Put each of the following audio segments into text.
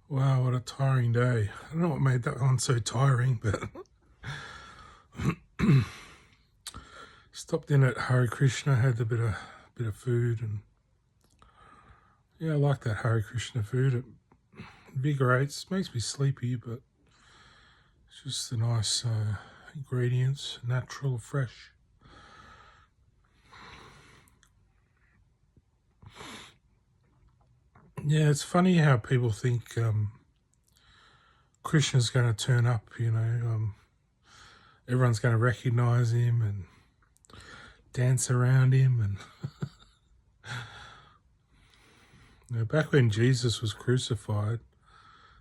Wow, what a tiring day. I don't know what made that one so tiring, but stopped in at Sri Krishna, had a bit of food, and yeah, I like that Sri Krishna food. It invigorates, makes me sleepy, but it's just the nice ingredients, natural, fresh. Yeah, it's funny how people think Krishna's going to turn up, everyone's going to recognize him and dance around him. And back when Jesus was crucified,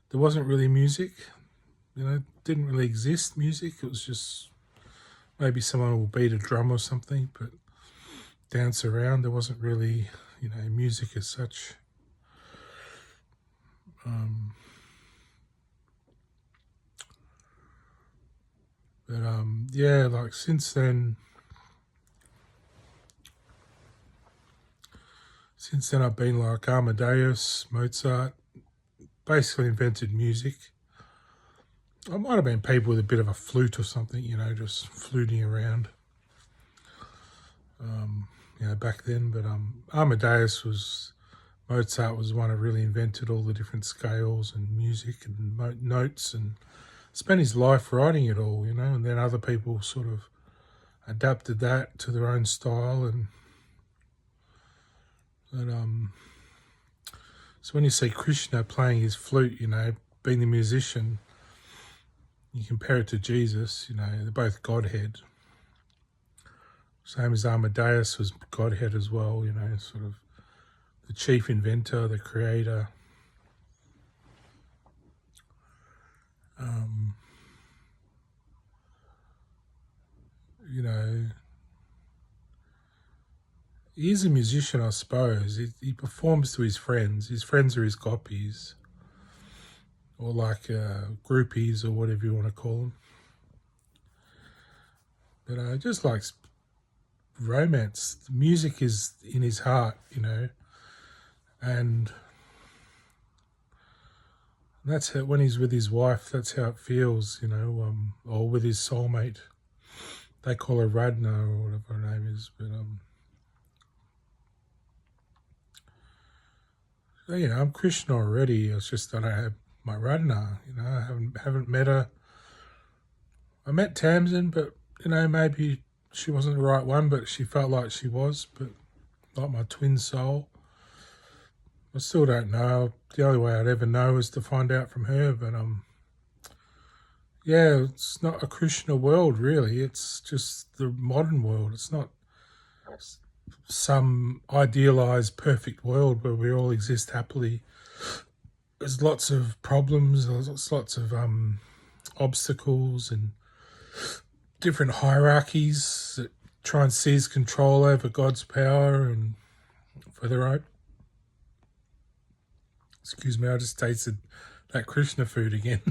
there wasn't really music. Didn't really exist music. It was just maybe someone will beat a drum or something, but dance around. There wasn't really, music as such. Yeah, like since then I've been like Amadeus, Mozart, basically invented music. I might have been people with a bit of a flute or something, just fluting around, back then. But Mozart was the one who really invented all the different scales and music and notes, and spent his life writing it all, and then other people sort of adapted that to their own style. So when you see Krishna playing his flute, being the musician, you compare it to Jesus, they're both Godhead. Same as Amadeus was Godhead as well, sort of the chief inventor, the creator. He's a musician, I suppose. He performs to his friends. His friends are his copies, or like groupies, or whatever you want to call them. But I just like romance. The music is in his heart, and that's how, when he's with his wife, that's how it feels, or with his soulmate. They call her Radna or whatever her name is, but I'm Krishna already. It's just that I have my Radna. I haven't met her. I met Tamsin, but maybe she wasn't the right one, but she felt like she was, but like my twin soul. I still don't know. The only way I'd ever know is to find out from her. But yeah, it's not a Krishna world really. It's just the modern world. It's not some idealized perfect world where we all exist happily. There's lots of problems. There's lots of obstacles and different hierarchies that try and seize control over God's power and for their own. Excuse me, I just tasted that Krishna food again.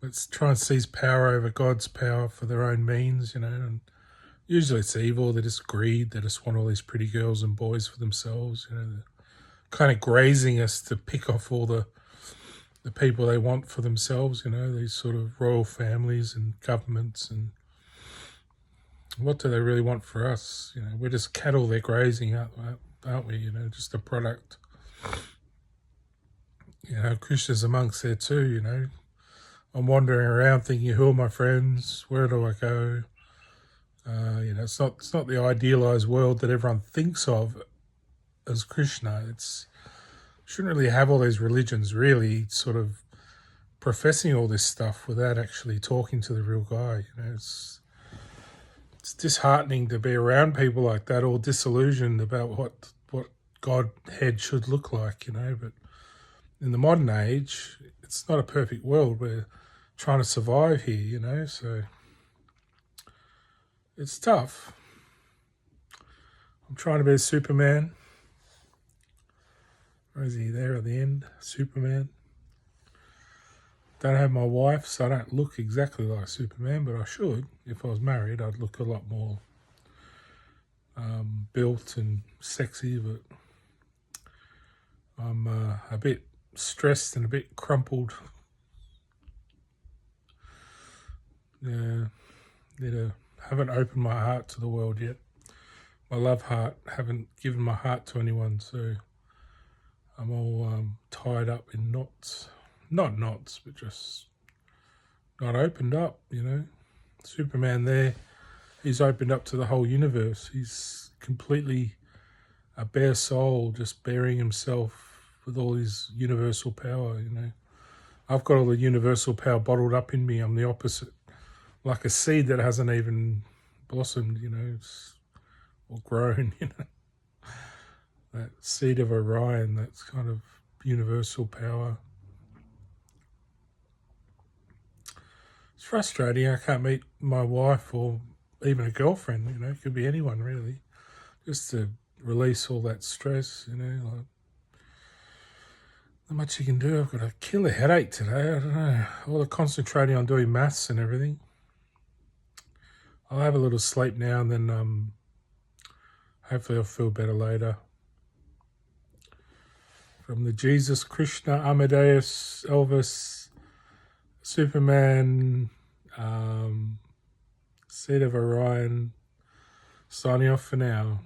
Let's try and seize power over God's power for their own means, and usually it's evil. They're just greed. They just want all these pretty girls and boys for themselves, They're kind of grazing us to pick off all the people they want for themselves, these sort of royal families and governments. And what do they really want for us? We're just cattle they're grazing, aren't we? Just a product. Krishna's amongst there too, I'm wandering around thinking, who are my friends? Where do I go? It's not the idealized world that everyone thinks of as Krishna. Shouldn't really have all these religions really sort of professing all this stuff without actually talking to the real guy. It's disheartening to be around people like that, all disillusioned about what Godhead should look like, But in the modern age, it's not a perfect world. We're trying to survive here, so it's tough. I'm trying to be a Superman. Where is he there at the end? Superman. Don't have my wife, so I don't look exactly like Superman, but I should. If I was married, I'd look a lot more built and sexy, but I'm a bit stressed and a bit crumpled. Yeah, haven't opened my heart to the world yet. My love heart, haven't given my heart to anyone, so I'm all tied up in knots. Not knots, but just not opened up, Superman there, he's opened up to the whole universe. He's completely a bare soul, just bearing himself with all his universal power, I've got all the universal power bottled up in me. I'm the opposite. Like a seed that hasn't even blossomed, or grown, That seed of Orion, that's kind of universal power. It's frustrating. I can't meet my wife or even a girlfriend, it could be anyone really, just to release all that stress, like not much you can do. I've got a killer headache today. I don't know. All the concentrating on doing maths and everything. I'll have a little sleep now and then hopefully I'll feel better later. From the Jesus, Krishna, Amadeus, Elvis, Superman, Seed of Orion, signing off for now.